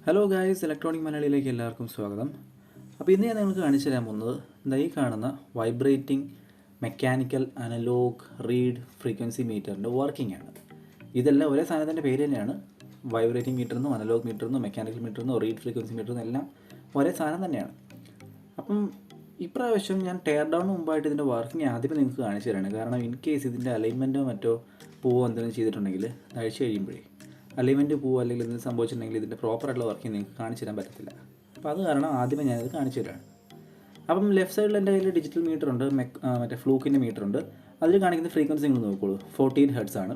Hello guys, electronic മലയാളിയിലേക്ക് എല്ലാവർക്കും സ്വാഗതം. അപ്പോൾ ഇന്ന് ഞാൻ നിങ്ങൾക്ക് കാണിച്ചു തരാൻ പോകുന്നത് ഈ കാണുന്ന vibrating mechanical analog reed frequency മീറ്ററിൻ്റെ വർക്കിംഗ് ആണ്. ഇതെല്ലാം ഒരേ സാധനത്തിൻ്റെ പേര് തന്നെയാണ്. വൈബ്രേറ്റിംഗ് മീറ്ററിനും അനലോഗ് മീറ്ററിനും മെക്കാനിക്കൽ മീറ്ററിനും റീഡ് ഫ്രീക്വൻസി മീറ്ററിനും എല്ലാം ഒരേ സാധനം തന്നെയാണ്. അപ്പം ഇപ്രാവശ്യം ഞാൻ ടയർ ഡൗണിന് മുമ്പായിട്ട് ഇതിൻ്റെ വർക്കിംഗ് ആദ്യമേ നിങ്ങൾക്ക് കാണിച്ചു തരാണ്. കാരണം ഇൻ കേസ് ഇതിൻ്റെ അലൈൻമെൻറ്റോ മറ്റോ പോവോ എന്തെങ്കിലും ചെയ്തിട്ടുണ്ടെങ്കിൽ അഴിച്ച് കഴിയുമ്പോഴേ അലൈൻമെൻറ്റ് പോവോ അല്ലെങ്കിൽ എന്തെങ്കിലും സംഭവിച്ചിട്ടുണ്ടെങ്കിൽ ഇതിൻ്റെ പ്രോപ്പറായിട്ടുള്ള വർക്കിംഗ് നിങ്ങൾക്ക് കാണിച്ചു തരാൻ പറ്റത്തില്ല. അപ്പോൾ അത് കാരണം ആദ്യമേ ഞാനിത് കാണിച്ചു തരാണ്. അപ്പം ലെഫ്റ്റ് സൈഡിൽ എൻ്റെ കയ്യിൽ ഡിജിറ്റൽ മീറ്റർ ഉണ്ട്, മറ്റേ ഫ്ലൂക്കിൻ്റെ മീറ്റർ ഉണ്ട്. അതിൽ കാണിക്കുന്ന ഫ്രീക്വൻസി നിങ്ങൾ നോക്കിക്കോളൂ, 48 ഹെർട്സ് ആണ്.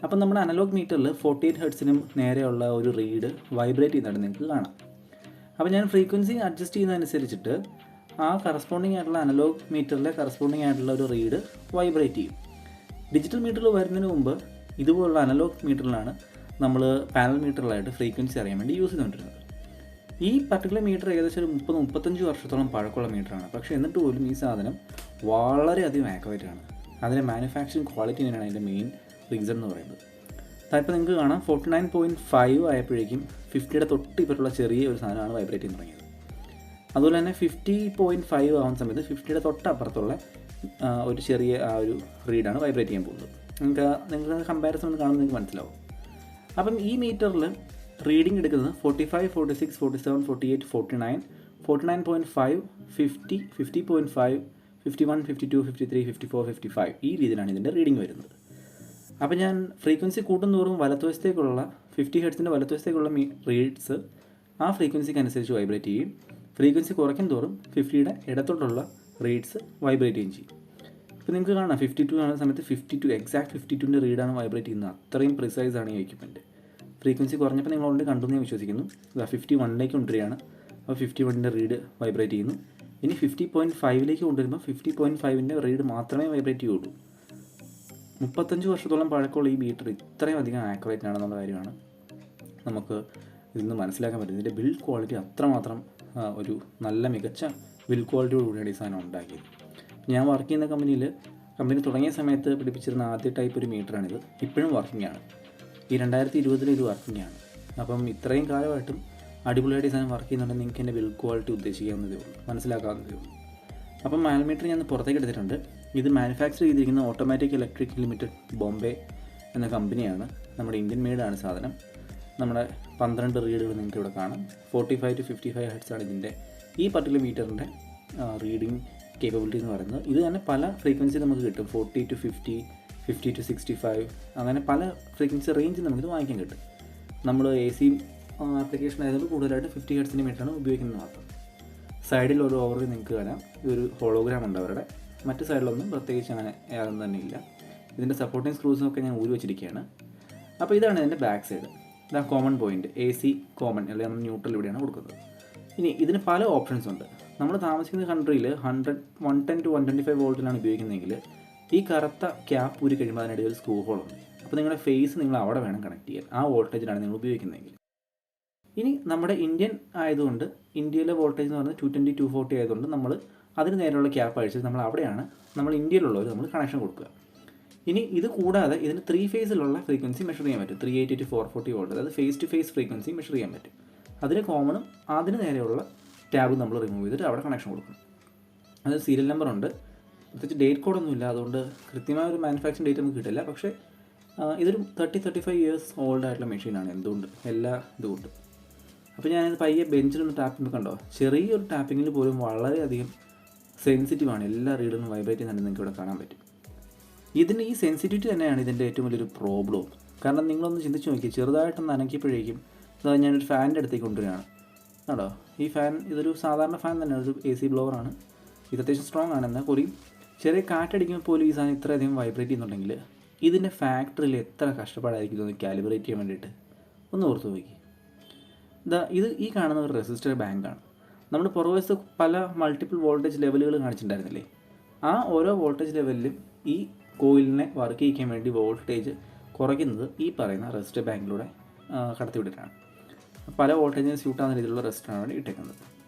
അപ്പം നമ്മുടെ അനലോഗ് മീറ്ററിൽ 48 ഹെർട്സിനും നേരെയുള്ള ഒരു റീഡ് വൈബ്രേറ്റ് ചെയ്യുന്നതായിട്ട് നിങ്ങൾക്ക് കാണാം. അപ്പോൾ ഞാൻ ഫ്രീക്വൻസി അഡ്ജസ്റ്റ് ചെയ്യുന്നതനുസരിച്ചിട്ട് ആ കറസ്പോണ്ടിങ് ആയിട്ടുള്ള അനലോഗ് മീറ്ററിലെ കറസ്പോണ്ടിങ് ആയിട്ടുള്ള ഒരു റീഡ് വൈബ്രേറ്റ് ചെയ്യും. ഡിജിറ്റൽ മീറ്ററിൽ വരുന്നതിന് മുമ്പ് ഇതുപോലുള്ള അനലോഗ് മീറ്ററിലാണ് നമ്മൾ പാനൽ മീറ്ററിലായിട്ട് ഫ്രീക്വൻസി അറിയാൻ വേണ്ടി യൂസ് ചെയ്തുകൊണ്ടിരുന്നത്. ഈ പർട്ടിക്കുലർ മീറ്റർ ഏകദേശം ഒരു 30-35 വർഷത്തോളം പഴക്കമുള്ള മീറ്ററാണ്. പക്ഷേ എന്നിട്ട് പോലും ഈ സാധനം വളരെയധികം ആക്യുറേറ്റ് ആണ്. അതിൻ്റെ മാനുഫാക്ചറിങ് ക്വാളിറ്റി തന്നെയാണ് അതിൻ്റെ മെയിൻ റീസൺ എന്ന് പറയുന്നത്. ഇപ്പോൾ നിങ്ങൾക്ക് കാണാം 49.5 ആയപ്പോഴേക്കും 50യുടെ തൊട്ട് ഇപ്പുറത്തുള്ള ചെറിയ ഒരു സാധനമാണ് വൈബ്രേറ്റ് ചെയ്യാൻ തുടങ്ങിയത്. അതുപോലെ തന്നെ 50.5 ആവുന്ന സമയത്ത് 50യുടെ തൊട്ടപ്പുറത്തുള്ള ഒരു ചെറിയ ആ ഒരു റീഡാണ് വൈബ്രേറ്റ് ചെയ്യാൻ പോകുന്നത്. നിങ്ങൾക്ക് കമ്പാരിസൺ ഒന്ന് കാണുമ്പോൾ നിങ്ങൾക്ക് മനസ്സിലാവും. അപ്പം ഈ മീറ്ററിൽ റീഡിംഗ് എടുക്കുന്നത് 45, 46, 47, 48, 49, 49.5, 50, 50.5, 51, 52, 53, 54, 55 ഈ രീതിയിലാണ് ഇതിൻ്റെ റീഡിംഗ് വരുന്നത്. അപ്പോൾ ഞാൻ ഫ്രീക്വൻസി കൂട്ടുന്നതോറും വലത്തുവശത്തേക്കുള്ള 50 ഹെർട്സിൻ്റെ വലത്തുവശത്തേക്കുള്ള റീഡ്സ് ആ ഫ്രീക്വൻസിക്ക് അനുസരിച്ച് വൈബ്രേറ്റ് ചെയ്യും. ഫ്രീക്വൻസി കുറയ്ക്കും തോറും 50യുടെ ഇടത്തോട്ടുള്ള റീഡ്സ് വൈബ്രേറ്റ് ചെയ്യുകയും ചെയ്യും. ഇപ്പോൾ നിങ്ങൾക്ക് കാണാം 52 ആവുന്ന സമയത്ത് 52 എക്സാക്ട് 52ൻ്റെ റീഡാണ് വൈബ്രേറ്റ് ചെയ്യുന്നത്. അത്രയും പ്രിസൈസ് ആണ് ഈ എക്യുപ്മെൻറ്റ്. ഫ്രീക്വൻസി കുറഞ്ഞപ്പോൾ നിങ്ങൾ ഓൾറെഡി കണ്ടു ഞാൻ വിശ്വസിക്കുന്നു. 51ലേക്ക് കൊണ്ടുവരികയാണ്. അപ്പോൾ 51ൻ്റെ റീഡ് വൈബ്രേറ്റ് ചെയ്യുന്നു. ഇനി 50.5ലേക്ക് കൊണ്ടുവരുമ്പോൾ 50.5ൻ്റെ റീഡ് മാത്രമേ വൈബ്രേറ്റ് ചെയ്യുള്ളൂ. 35 വർഷത്തോളം പഴക്കമുള്ള ഈ മീറ്റർ ഇത്രയും അധികം ആക്യുറേറ്റ് ആണെന്നുള്ള കാര്യമാണ് നമുക്ക് ഇതിന്ന് മനസ്സിലാക്കാൻ പറ്റുന്നത്. ഇതിൻ്റെ ബിൽഡ് ക്വാളിറ്റി അത്രമാത്രം ഒരു നല്ല മികച്ച ബിൽഡ് ക്വാളിറ്റിയോടുകൂടിയാണ് ഈ സാധനം ഉണ്ടാക്കിയത്. ഞാൻ വർക്ക് ചെയ്യുന്ന കമ്പനി തുടങ്ങിയ സമയത്ത് പിടിപ്പിച്ചിരുന്ന ആദ്യ ടൈപ്പ് ഒരു മീറ്ററാണിത്. ഇപ്പോഴും വർക്കിംഗ് ആണ്. ഈ 2020 ഇത് വർക്കിംഗ് ആണ്. അപ്പം ഇത്രയും കാലമായിട്ടും അടിപൊളിയായിട്ട് ഈ സാധനം വർക്ക് ചെയ്യുന്നുണ്ടെങ്കിൽ നിങ്ങൾക്ക് എൻ്റെ ബിൽഡ് ക്വാളിറ്റി ഉദ്ദേശിക്കാവുന്നതേ ഉള്ളൂ, മനസ്സിലാക്കാവുന്നതേ ഉള്ളൂ. അപ്പം മാനുവൽ മീറ്റർ ഞാൻ പുറത്തേക്ക് എടുത്തിട്ടുണ്ട്. ഇത് മാനുഫാക്ചർ ചെയ്തിരിക്കുന്ന ഓട്ടോമാറ്റിക് ഇലക്ട്രിക് ലിമിറ്റഡ് ബോംബെ എന്ന കമ്പനിയാണ്. നമ്മുടെ ഇന്ത്യൻ മെയ്ഡാണ് സാധനം. നമ്മുടെ 12 റീഡുകൾ നിങ്ങൾക്ക് ഇവിടെ കാണാം. 45 to 55 ഹെർട്സ് ആണ് ഇതിൻ്റെ ഈ പർട്ടിക്കുലർ മീറ്ററിൻ്റെ റീഡിംഗ് കേപ്പബിലിറ്റി എന്ന് പറയുന്നത്. ഇത് തന്നെ പല ഫ്രീക്വൻസി നമുക്ക് കിട്ടും. 40 to 50, 50 to 65 അങ്ങനെ പല ഫ്രീക്വൻസി റേഞ്ചിൽ നമുക്കിത് വാങ്ങിക്കാൻ കിട്ടും. നമ്മൾ AC ആപ്ലിക്കേഷൻ ആയതുകൊണ്ട് കൂടുതലായിട്ട് 50 ഹെർട്സിൻ്റെ മീറ്ററാണ് ഉപയോഗിക്കുന്നത് മാത്രം. സൈഡിൽ ഒരു ഓവറിൽ നിങ്ങൾക്ക് കാണാം ഇതൊരു ഹോളോഗ്രാം ഉണ്ട് അവരുടെ. മറ്റ് സൈഡിലൊന്നും പ്രത്യേകിച്ച് അങ്ങനെ യാതൊന്നും തന്നെ ഇല്ല. ഇതിൻ്റെ സപ്പോർട്ടിങ് സ്ക്രൂസൊക്കെ ഞാൻ ഊരി വെച്ചിരിക്കുകയാണ്. അപ്പോൾ ഇതാണ് ഇതിൻ്റെ ബാക്ക് സൈഡ്. ഇതാ കോമൺ പോയിൻറ്റ്, AC കോമൺ അല്ലെങ്കിൽ നമ്മൾ ന്യൂട്രൽ ഇവിടെയാണ് കൊടുക്കുന്നത്. ഇനി ഇതിന് പല ഓപ്ഷൻസ് ഉണ്ട്. നമ്മൾ താമസിക്കുന്ന കൺട്രിയിൽ 110 to 125 വോൾട്ടിലാണ് ഉപയോഗിക്കുന്നതെങ്കിൽ ഈ കറുത്ത ക്യാപ്പ് ഊരി കഴിയുമ്പോൾ അതിനിടയിൽ ഒരു സ്ക്രൂ ഹോളുണ്ട്. അപ്പോൾ നിങ്ങളുടെ ഫേസ് നിങ്ങൾ അവിടെ വേണം കണക്ട് ചെയ്യാൻ. ആ വോൾട്ടേജിലാണ് നിങ്ങൾ ഉപയോഗിക്കുന്നതെങ്കിൽ. ഇനി നമ്മുടെ ഇന്ത്യൻ ആയതുകൊണ്ട് ഇന്ത്യയിലെ വോൾട്ടേജ് എന്ന് പറയുന്നത് 220, 240 ആയതുകൊണ്ട് നമ്മൾ അതിന് നേരെയുള്ള ക്യാപ്പ് അഴിച്ച് നമ്മൾ അവിടെയാണ് നമ്മൾ ഇന്ത്യയിലുള്ളവർ നമ്മൾ കണക്ഷൻ കൊടുക്കുക. ഇനി ഇത് കൂടാതെ ഇതിന് 3 ഫേസിലുള്ള ഫ്രീക്വൻസി മെഷർ ചെയ്യാൻ പറ്റും. 380 to 440 വോൾട്ട്, അതായത് phase to phase frequency measure ചെയ്യാൻ പറ്റും. അതിന് കോമണും അതിന് നേരെയുള്ള ടാബ് നമ്മൾ റിമൂവ് ചെയ്തിട്ട് അവിടെ കണക്ഷൻ കൊടുക്കും. അത് സീരിയൽ നമ്പർ ഉണ്ട്, പ്രത്യേകിച്ച് ഡേറ്റ് കോഡൊന്നുമില്ല. അതുകൊണ്ട് കൃത്യമായ ഒരു മാനുഫാക്ചറിങ് ഡേറ്റ് നമുക്ക് കിട്ടില്ല. പക്ഷേ ഇതൊരു 30-35 ഇയേഴ്സ് ഓൾഡ് ആയിട്ടുള്ള മെഷീനാണ്. എന്തുകൊണ്ട് എല്ലാ ഇതുകൊണ്ട്. അപ്പോൾ ഞാനത് പയ്യെ ബെഞ്ചിലൊന്ന് ടാപ്പ് ചെയ്യുമ്പോൾ കണ്ടോ, ചെറിയൊരു ടാപ്പിങ്ങിൽ പോലും വളരെയധികം സെൻസിറ്റീവാണ്. എല്ലാ റീഡും വൈബ്രേറ്റ് ചെയ്യുന്നുണ്ടെന്ന് നിങ്ങൾക്ക് ഇവിടെ കാണാൻ പറ്റും. ഇതിന് ഈ സെൻസിറ്റിവിറ്റി തന്നെയാണ് ഇതിൻ്റെ ഏറ്റവും വലിയൊരു പ്രോബ്ലം. കാരണം നിങ്ങളൊന്ന് ചിന്തിച്ച് നോക്കി, ചെറുതായിട്ടൊന്ന് അനക്കിയപ്പോഴേക്കും അതായത് ഞാനൊരു ഫാനിൻ്റെ അടുത്തേക്ക് കൊണ്ടുവരികയാണ് കേട്ടോ. ഈ ഫാൻ ഇതൊരു സാധാരണ ഫാൻ തന്നെയാണ്, ഒരു AC ബ്ലോവറാണ്. ഇത് അത്യാവശ്യം സ്ട്രോങ് ആണ്. എന്നാൽ കൂടി ചെറിയ കാറ്റടിക്കുമ്പോൾ പോലും ഈ സാധനം ഇത്രയധികം വൈബ്രേറ്റ് ചെയ്യുന്നുണ്ടെങ്കിൽ ഇതിൻ്റെ ഫാക്ടറിയിൽ എത്ര കഷ്ടപ്പാടായിരിക്കും ഇതൊന്ന് കാലിബ്രേറ്റ് ചെയ്യാൻ വേണ്ടിയിട്ട് ഒന്ന് ഓർത്ത് നോക്കി. ഇത് ഈ കാണുന്ന ഒരു റെസിസ്റ്റർ ബാങ്കാണ്. നമ്മൾ പുറവശത്ത് പല മൾട്ടിപ്പിൾ വോൾട്ടേജ് ലെവലുകൾ കാണിച്ചിട്ടുണ്ടായിരുന്നില്ലേ, ആ ഓരോ വോൾട്ടേജ് ലെവലിലും ഈ കോയിലിനെ വർക്ക് ചെയ്യിക്കാൻ വേണ്ടി വോൾട്ടേജ് കുറയ്ക്കുന്നത് ഈ പറയുന്ന റെസിസ്റ്റർ ബാങ്കിലൂടെ കടത്തിവിട്ടിട്ടാണ്. പല വോൾട്ടേജിന് സ്യൂട്ടാകുന്ന രീതിയിലുള്ള റെസിസ്റ്ററാണ് വേണ്ടി ഇട്ടേക്കുന്നത്.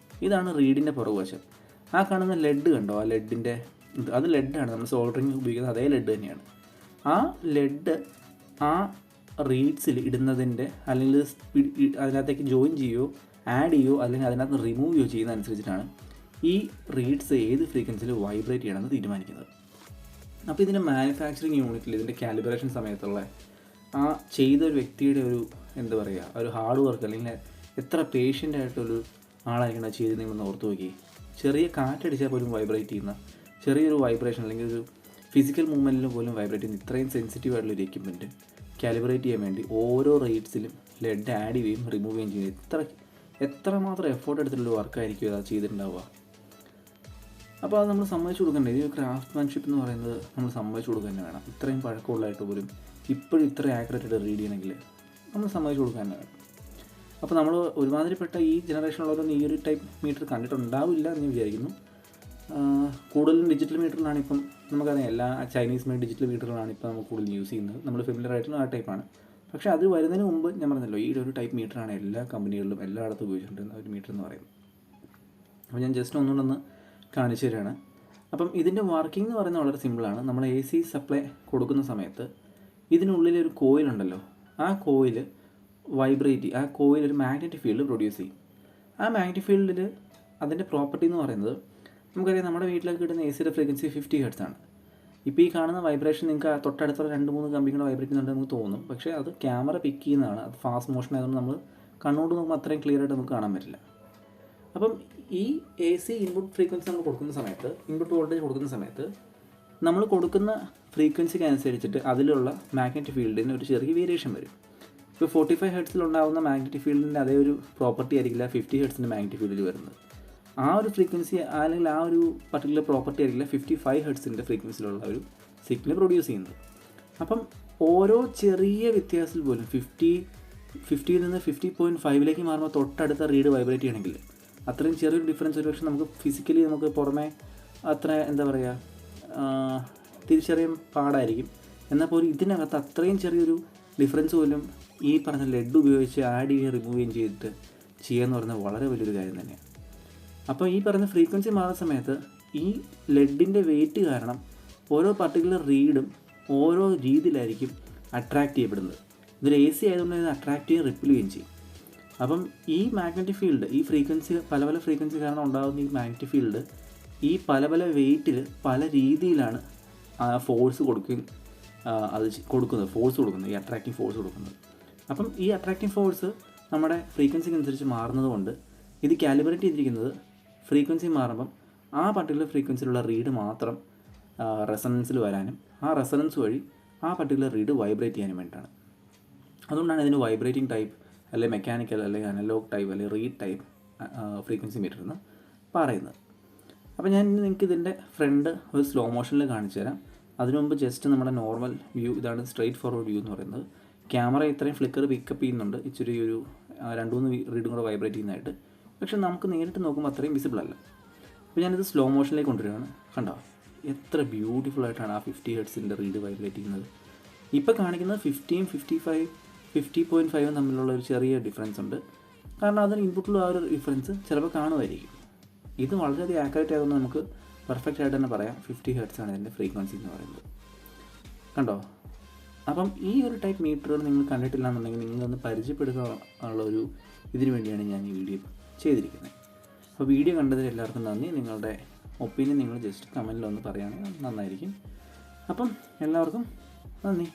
ഇതാണ് റീഡിൻ്റെ പുറകുവശം. ആ കാണുന്ന ലെഡ് കണ്ടോ, ആ ലെഡിൻ്റെ അത് ലെഡാണ്. നമ്മൾ സോൾഡറിങ് ഉപയോഗിക്കുന്നത് അതേ ലെഡ് തന്നെയാണ്. ആ ലെഡ് ആ റീഡ്സിൽ ഇടുന്നതിൻ്റെ അല്ലെങ്കിൽ അതിനകത്തേക്ക് ജോയിൻ ചെയ്യുകയോ ആഡ് ചെയ്യുകയോ അല്ലെങ്കിൽ അതിനകത്ത് റിമൂവ് ചെയ്യുകയോ ചെയ്യുന്ന അനുസരിച്ചിട്ടാണ് ഈ റീഡ്സ് ഏത് ഫ്രീക്വൻസിയിൽ വൈബ്രേറ്റ് ചെയ്യണമെന്ന് തീരുമാനിക്കുന്നത്. അപ്പോൾ ഇതിൻ്റെ മാനുഫാക്ചറിങ് യൂണിറ്റിൽ ഇതിൻ്റെ കാലിബ്രേഷൻ സമയത്തുള്ള ആ ചെയ്ത ഒരു വ്യക്തിയുടെ ഒരു എന്താ പറയുക ഒരു ഹാർഡ് വർക്ക് അല്ലെങ്കിൽ എത്ര പേഷ്യൻ്റായിട്ടൊരു ആളായിരിക്കണം അത് ചെയ്തിരുന്നെന്ന് ഓർത്ത് നോക്കി. ചെറിയ കാറ്റടിച്ചാൽ പോലും വൈബ്രേറ്റ് ചെയ്യുന്ന ചെറിയൊരു വൈബ്രേഷൻ അല്ലെങ്കിൽ ഒരു ഫിസിക്കൽ മൂവ്മെൻറ്റിൽ പോലും വൈബ്രേറ്റ് ചെയ്യുന്ന ഇത്രയും സെൻസിറ്റീവ് ആയിട്ടുള്ളൊരു എക്യുപ്മെൻറ്റ് കാലിബ്രേറ്റ് ചെയ്യാൻ വേണ്ടി ഓരോ റേറ്റ്സിലും ലെഡ് ആഡ് ചെയ്യുകയും റിമൂവ് ചെയ്യുകയും ചെയ്യുന്നത് എത്രമാത്രം എഫേർട്ട് എടുത്തിട്ടുള്ള വർക്കായിരിക്കും അത് ചെയ്തിട്ടുണ്ടാവുക. അപ്പോൾ അത് നമ്മൾ സമ്മതിച്ചു കൊടുക്കണ്ടേ. ഈ ക്രാഫ്റ്റ്മാൻഷിപ്പ് എന്ന് പറയുന്നത് നമ്മൾ സമ്മതിച്ചു കൊടുക്കുക തന്നെ വേണം. ഇത്രയും പഴക്കമുള്ളതായിട്ട് പോലും ഇപ്പോഴും ഇത്ര ആക്യുറേറ്റ് ആയിട്ട് റീഡ് ചെയ്യണമെങ്കിൽ നമ്മൾ സമ്മതിച്ചു കൊടുക്കുക തന്നെ വേണം. അപ്പോൾ നമ്മൾ ഒരുമാതിരിപ്പെട്ട ഈ ജനറേഷനുള്ളവരൊന്നും ഈ ഒരു ടൈപ്പ് മീറ്റർ കണ്ടിട്ടുണ്ടാവില്ല എന്ന് വിചാരിക്കുന്നു. കൂടുതലും ഡിജിറ്റൽ മീറ്ററിലാണ് ഇപ്പം നമുക്കറിയാം. എല്ലാ ചൈനീസ് മെയ്ഡ് ഡിജിറ്റൽ മീറ്ററുകളാണ് ഇപ്പോൾ നമുക്ക് കൂടുതൽ യൂസ് ചെയ്യുന്നത്. നമ്മൾ ഫെമിലിയർ ആയിട്ടുള്ള ആ ടൈപ്പാണ്. പക്ഷേ അത് വരുന്നതിന് മുമ്പ് ഞാൻ പറഞ്ഞല്ലോ ഈ ഒരു ടൈപ്പ് മീറ്ററാണ് എല്ലാ കമ്പനികളിലും എല്ലായിടത്തും ഉപയോഗിച്ചിട്ടുണ്ടെന്ന ഒരു മീറ്റർ എന്ന് പറയുന്നത്. അപ്പോൾ ഞാൻ ജസ്റ്റ് ഒന്നുകൊണ്ടൊന്ന് കാണിച്ചു തരാണ്. അപ്പം ഇതിൻ്റെ വർക്കിംഗ് എന്ന് പറയുന്നത് വളരെ സിമ്പിളാണ്. നമ്മൾ AC സപ്ലൈ കൊടുക്കുന്ന സമയത്ത് ഇതിനുള്ളിലൊരു കോയിലുണ്ടല്ലോ, ആ കോയിൽ വൈബ്രേറ്റ് ചെയ്യും. ആ കോയിൽ ഒരു മാഗ്നറ്റിക് ഫീൽഡ് പ്രൊഡ്യൂസ് ചെയ്യും. ആ മാഗ്നറ്റിക് ഫീൽഡിൽ അതിൻ്റെ പ്രോപ്പർട്ടി എന്ന് പറയുന്നത് നമുക്കറിയാം. നമ്മുടെ വീട്ടിലൊക്കെ കിട്ടുന്ന ACയുടെ ഫ്രീക്വൻസി 50 ഹെർട്സ് ആണ്. ഇപ്പോൾ ഈ കാണുന്ന വൈബ്രേഷൻ നിങ്ങൾക്ക് തൊട്ടടുത്തുള്ള 2-3 കമ്പികൾ വൈബ്രേറ്റ് ചെയ്യുന്നുണ്ട് നമുക്ക് തോന്നും. പക്ഷേ അത് ക്യാമറ പിക്ക് ചെയ്യുന്നതാണ്. അത് ഫാസ്റ്റ് മോഷൻ ആയതുകൊണ്ട് നമ്മൾ കണ്ണോട് നോക്കുമ്പോൾ അത്രയും ക്ലിയർ ആയിട്ട് നമുക്ക് കാണാൻ പറ്റില്ല. അപ്പം ഈ AC ഇൻപുട്ട് ഫ്രീക്വൻസി നമ്മൾ കൊടുക്കുന്ന സമയത്ത്, ഇൻപുട്ട് വോൾട്ടേജ് കൊടുക്കുന്ന സമയത്ത് നമ്മൾ കൊടുക്കുന്ന ഫ്രീക്വൻസിക്ക് അനുസരിച്ചിട്ട് അതിലുള്ള മാഗ്നറ്റിക് ഫീൽഡിന് ഒരു ചെറിയ വേരിയേഷൻ വരും. ഇപ്പോൾ 45 ഹെർട്സിലുണ്ടാകുന്ന മാഗ്നറ്റിക് ഫീൽഡിൻ്റെ അതേ ഒരു പ്രോപ്പർട്ടി ആയിരിക്കില്ല 50 ഹെർട്സിൻ്റെ മാഗ്നറ്റിക് ഫീൽഡിൽ വരുന്നത്. ആ ഒരു ഫ്രീക്വൻസി അല്ലെങ്കിൽ ആ ഒരു പർട്ടിക്കുലർ പ്രോപ്പർട്ടി ആയിരിക്കില്ല 55 ഹെർട്സിൻ്റെ ഫ്രീക്വൻസിയിലുള്ള ഒരു സിഗ്നൽ പ്രൊഡ്യൂസ് ചെയ്യുന്നത്. അപ്പം ഓരോ ചെറിയ വ്യത്യാസത്തിൽ പോലും 50യിൽ നിന്ന് 50.5ലേക്ക് മാറുമ്പോൾ തൊട്ടടുത്ത റീഡ് വൈബ്രേറ്റ് ചെയ്യണമെങ്കിൽ അത്രയും ചെറിയൊരു ഡിഫറൻസ് ഒരുപക്ഷെ നമുക്ക് ഫിസിക്കലി നമുക്ക് പുറമേ അത്ര എന്താ പറയുക തിരിച്ചറിയാൻ പാടായിരിക്കും. എന്നാൽ പോലും ഇതിനകത്ത് അത്രയും ചെറിയൊരു ഡിഫറൻസ് പോലും ഈ പറഞ്ഞ ലെഡ് ഉപയോഗിച്ച് ആഡ് ചെയ്യുകയും റിമൂവ് ചെയ്യുകയും ചെയ്തിട്ട് ചെയ്യാന്ന് പറയുന്നത് വളരെ വലിയൊരു കാര്യം തന്നെയാണ്. അപ്പോൾ ഈ പറയുന്ന ഫ്രീക്വൻസി മാറുന്ന സമയത്ത് ഈ ലെഡിൻ്റെ വെയിറ്റ് കാരണം ഓരോ പർട്ടിക്കുലർ റീഡും ഓരോ രീതിയിലായിരിക്കും അട്രാക്റ്റ് ചെയ്യപ്പെടുന്നത്. ഇതൊരു AC ആയതുകൊണ്ട് ഇത് അട്രാക്റ്റ് ചെയ്യുകയും റിപ്പിൽ ചെയ്യുകയും ചെയ്യും. അപ്പം ഈ മാഗ്നറ്റിക് ഫീൽഡ് ഈ ഫ്രീക്വൻസി പല പല ഫ്രീക്വൻസി കാരണം ഉണ്ടാകുന്ന ഈ മാഗ്നറ്റിക് ഫീൽഡ് ഈ പല പല വെയിറ്റിൽ പല രീതിയിലാണ് ഫോഴ്സ് കൊടുക്കുകയും അത് കൊടുക്കുന്നത്, ഫോഴ്സ് കൊടുക്കുന്നത്, ഈ അട്രാക്റ്റിംഗ് ഫോഴ്സ് കൊടുക്കുന്നത്. അപ്പം ഈ അട്രാക്റ്റിംഗ് ഫോഴ്സ് നമ്മുടെ ഫ്രീക്വൻസിക്ക് അനുസരിച്ച് മാറുന്നത് കൊണ്ട് ഇത് കാലിബ്രേറ്റ് ചെയ്തിരിക്കുന്നത് ഫ്രീക്വൻസി മാറുമ്പം ആ പർട്ടിക്കുലർ ഫ്രീക്വൻസിയിലുള്ള റീഡ് മാത്രം റെസണൻസിൽ വരാനും ആ റെസണൻസ് വഴി ആ പർട്ടിക്കുലർ റീഡ് വൈബ്രേറ്റ് ചെയ്യാനും വേണ്ടിയിട്ടാണ്. അതുകൊണ്ടാണ് ഇതിന് വൈബ്രേറ്റിംഗ് ടൈപ്പ് അല്ലെങ്കിൽ മെക്കാനിക്കൽ അല്ലെങ്കിൽ അനലോഗ് ടൈപ്പ് അല്ലെങ്കിൽ റീഡ് ടൈപ്പ് ഫ്രീക്വൻസി മീറ്റർ എന്ന് പറയുന്നത്. അപ്പോൾ ഞാൻ നിങ്ങൾക്ക് ഇതിൻ്റെ ഫ്രണ്ട് ഒരു സ്ലോ മോഷനിൽ കാണിച്ചു തരാം. അതിനു മുമ്പ് ജസ്റ്റ് നമ്മുടെ നോർമൽ വ്യൂ ഇതാണ്, സ്ട്രെയിറ്റ് ഫോർവേഡ് വ്യൂ എന്ന് പറയുന്നത്. ക്യാമറ ഇത്രയും ഫ്ലിക്കർ പിക്കപ്പ് ചെയ്യുന്നുണ്ട്, ഇച്ചിരി ഒരു 2-3 റീഡും കൂടെ വൈബ്രേറ്റ് ചെയ്യുന്നതായിട്ട്. പക്ഷേ നമുക്ക് നേരിട്ട് നോക്കുമ്പോൾ അത്രയും വിസിബിൾ അല്ല. അപ്പോൾ ഞാനിത് സ്ലോ മോഷനിലേക്ക് കൊണ്ടുവരികയാണ്. കണ്ടോ എത്ര ബ്യൂട്ടിഫുൾ ആയിട്ടാണ് ആ 50 ഹെർട്സിൻ്റെ റീഡ് വൈബ്രേറ്റ് ചെയ്യുന്നത്. ഇപ്പോൾ കാണിക്കുന്നത് 50-യും 50.5 തമ്മിലുള്ള ഒരു ചെറിയ ഡിഫറൻസ് ഉണ്ട്. കാരണം അതിന് ഇൻപുട്ടിലുള്ള ആ ഒരു ഡിഫറൻസ് ചിലപ്പോൾ കാണുമായിരിക്കും. ഇത് വളരെയധികം ആക്യുറേറ്റ് ആയതുകൊണ്ട് നമുക്ക് പെർഫെക്റ്റ് ആയിട്ട് തന്നെ പറയാം 50 ഹെർട്സാണ് ഇതിൻ്റെ ഫ്രീക്വൻസി എന്ന് പറയുന്നത്. കണ്ടോ? അപ്പം ഈ ഒരു ടൈപ്പ് മീറ്ററുകൾ നിങ്ങൾ കണ്ടിട്ടില്ല എന്നുണ്ടെങ്കിൽ നിങ്ങളൊന്ന് പരിചയപ്പെടുത്താനുള്ള ഒരു ഇതിനു വേണ്ടിയാണ് ഞാൻ ഈ വീഡിയോ ചെയ്തിരിക്കുന്നത്. അപ്പോൾ വീഡിയോ കണ്ടതിൽ എല്ലാവർക്കും നന്ദി. നിങ്ങളുടെ ഒപ്പീനിയൻ നിങ്ങൾ ജസ്റ്റ് കമൻറ്റിലൊന്ന് പറയുകയാണെങ്കിൽ നന്നായിരിക്കും. അപ്പം എല്ലാവർക്കും നന്ദി.